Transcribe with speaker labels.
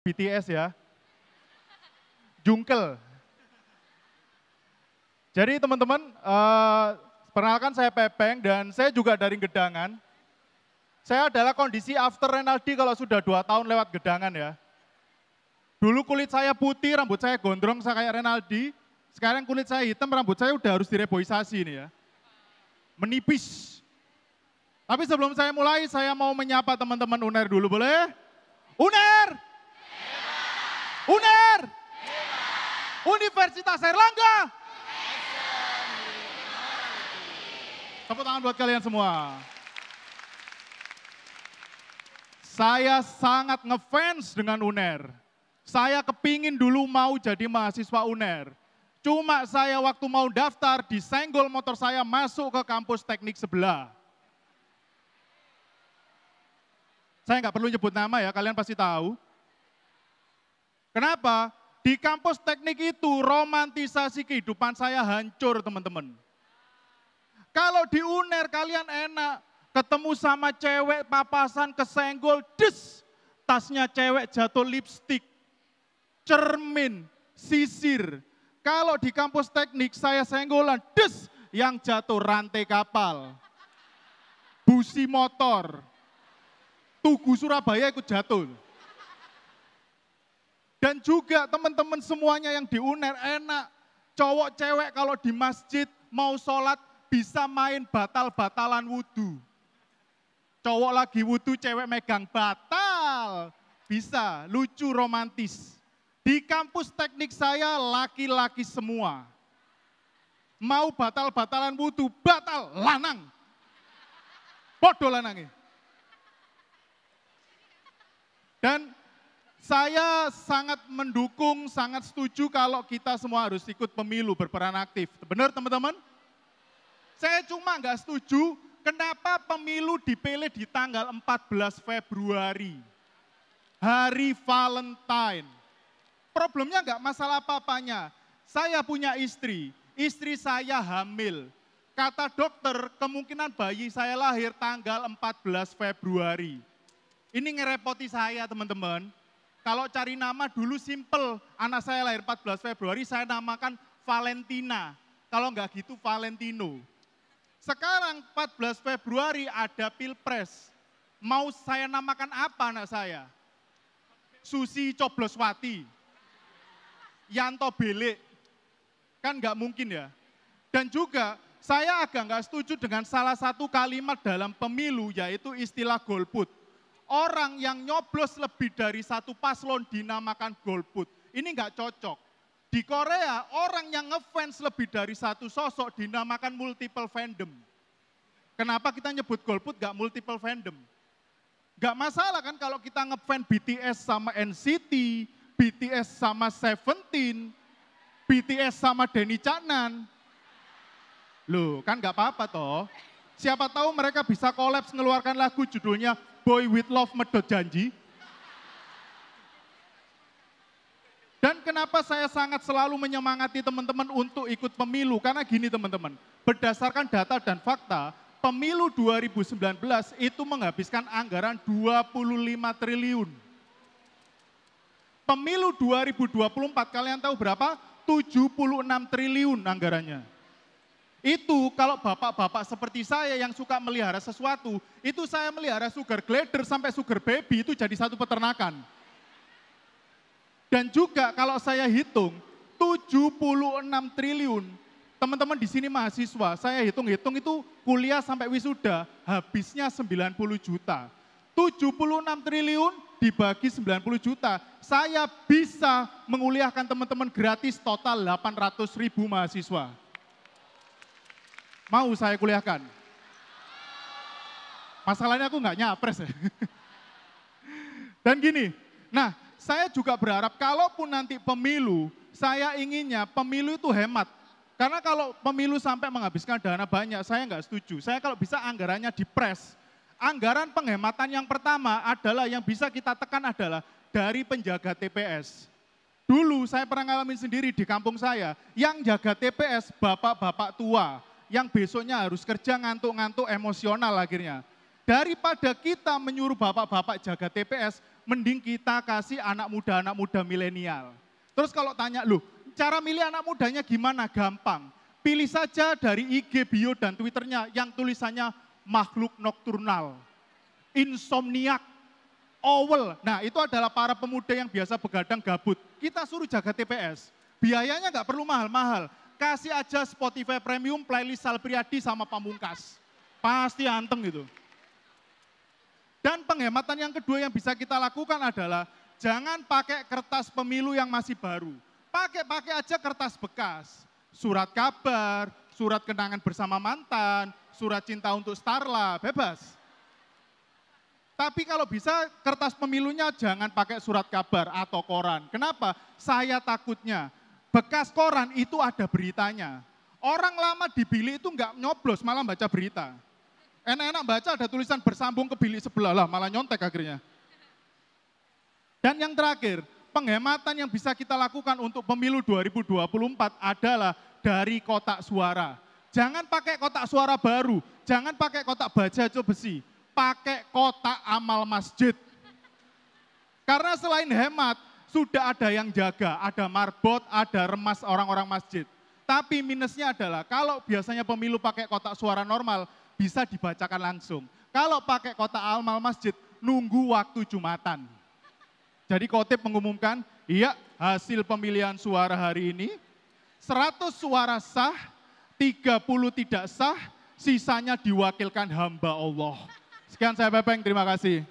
Speaker 1: BTS ya. Jungkel. Jadi teman-teman, perkenalkan saya Pepeng dan saya juga dari Gedangan. Saya adalah kondisi after Renaldi kalau sudah 2 tahun lewat Gedangan ya. Dulu kulit saya putih, rambut saya gondrong saya kayak Renaldi. Sekarang kulit saya hitam, rambut saya udah harus direboisasi ini ya. Menipis. Tapi sebelum saya mulai, saya mau menyapa teman-teman UNER dulu, boleh? UNER! UNER! Universitas Airlangga! Tepuk tangan buat kalian semua. Saya sangat ngefans dengan UNER. Saya kepingin dulu mau jadi mahasiswa UNER. Cuma saya waktu mau daftar, disenggol motor saya masuk ke kampus teknik sebelah. Saya nggak perlu nyebut nama ya, kalian pasti tahu. Kenapa? Di kampus teknik itu romantisasi kehidupan saya hancur teman-teman. Kalau di UNER kalian enak, ketemu sama cewek papasan kesenggol, des, tasnya cewek jatuh lipstik, cermin, sisir. Kalau di kampus teknik saya senggolan, des, yang jatuh rantai kapal, busi motor, Tugu Surabaya ikut jatuh. Dan juga teman-teman semuanya yang di UNER enak, cowok cewek kalau di masjid mau sholat bisa main batal-batalan wudhu. Cowok lagi wudhu, cewek megang batal. Bisa, lucu, romantis. Di kampus teknik saya laki-laki semua. Mau batal-batalan wudhu, batal, lanang. Podo lanangnya. Dan saya sangat mendukung, sangat setuju kalau kita semua harus ikut pemilu, berperan aktif. Benar teman-teman? Saya cuma nggak setuju kenapa pemilu dipilih di tanggal 14 Februari. Hari Valentine. Problemnya nggak masalah apa-apanya. Saya punya istri saya hamil. Kata dokter kemungkinan bayi saya lahir tanggal 14 Februari. Ini ngerepoti saya teman-teman. Kalau cari nama dulu simple, anak saya lahir 14 Februari, saya namakan Valentina. Kalau nggak gitu Valentino. Sekarang 14 Februari ada Pilpres. Mau saya namakan apa anak saya? Susi Cobloswati. Yanto Belik. Kan nggak mungkin ya. Dan juga saya agak nggak setuju dengan salah satu kalimat dalam pemilu yaitu istilah golput. Orang yang nyoblos lebih dari satu paslon dinamakan golput. Ini nggak cocok. Di Korea, orang yang ngefans lebih dari satu sosok dinamakan multiple fandom. Kenapa kita nyebut golput nggak multiple fandom? Nggak masalah kan kalau kita ngefans BTS sama NCT, BTS sama Seventeen, BTS sama Denny Caknan. Loh, kan nggak apa-apa toh. Siapa tahu mereka bisa kolaps ngeluarkan lagu judulnya Boy With Love Medot Janji. Dan kenapa saya sangat selalu menyemangati teman-teman untuk ikut pemilu? Karena gini teman-teman, berdasarkan data dan fakta, pemilu 2019 itu menghabiskan anggaran 25 triliun. Pemilu 2024 kalian tahu berapa? 76 triliun anggarannya. Itu kalau bapak-bapak seperti saya yang suka melihara sesuatu, itu saya melihara sugar glider sampai sugar baby itu jadi satu peternakan. Dan juga kalau saya hitung 76 triliun, teman-teman di sini mahasiswa, saya hitung-hitung itu kuliah sampai wisuda, habisnya 90 juta. 76 triliun dibagi 90 juta, saya bisa menguliahkan teman-teman gratis total 800 ribu mahasiswa. Mau saya kuliahkan? Masalahnya aku nggak nyapres ya. Dan gini, nah saya juga berharap kalaupun nanti pemilu, saya inginnya pemilu itu hemat. Karena kalau pemilu sampai menghabiskan dana banyak, saya nggak setuju. Saya kalau bisa anggarannya dipres. Anggaran penghematan yang pertama adalah yang bisa kita tekan adalah dari penjaga TPS. Dulu saya pernah ngalamin sendiri di kampung saya, yang jaga TPS bapak-bapak tua, yang besoknya harus kerja ngantuk-ngantuk emosional akhirnya. Daripada kita menyuruh bapak-bapak jaga TPS, mending kita kasih anak muda milenial. Terus kalau tanya, loh cara milih anak mudanya gimana? Gampang. Pilih saja dari IG, bio, dan Twitternya yang tulisannya makhluk nokturnal, insomniak, owl. Nah itu adalah para pemuda yang biasa begadang gabut. Kita suruh jaga TPS. Biayanya nggak perlu mahal-mahal. Kasih aja Spotify Premium, playlist Sal Priadi sama Pamungkas. Pasti anteng gitu. Dan penghematan yang kedua yang bisa kita lakukan adalah jangan pakai kertas pemilu yang masih baru. Pakai aja kertas bekas. Surat kabar, surat kenangan bersama mantan, surat cinta untuk Starla, bebas. Tapi kalau bisa kertas pemilunya jangan pakai surat kabar atau koran. Kenapa? Saya takutnya bekas koran itu ada beritanya. Orang lama di bilik itu nggak nyoblos, malah baca berita. Enak-enak baca ada tulisan bersambung ke bilik sebelah lah, malah nyontek akhirnya. Dan yang terakhir, penghematan yang bisa kita lakukan untuk pemilu 2024 adalah dari kotak suara. Jangan pakai kotak suara baru, jangan pakai kotak baja besi, pakai kotak amal masjid. Karena selain hemat, sudah ada yang jaga, ada marbot, ada remas orang-orang masjid. Tapi minusnya adalah kalau biasanya pemilu pakai kotak suara normal, bisa dibacakan langsung. Kalau pakai kotak amal masjid, nunggu waktu Jumatan. Jadi khotib mengumumkan, iya hasil pemilihan suara hari ini, 100 suara sah, 30 tidak sah, sisanya diwakilkan hamba Allah. Sekian saya Bepeng, terima kasih.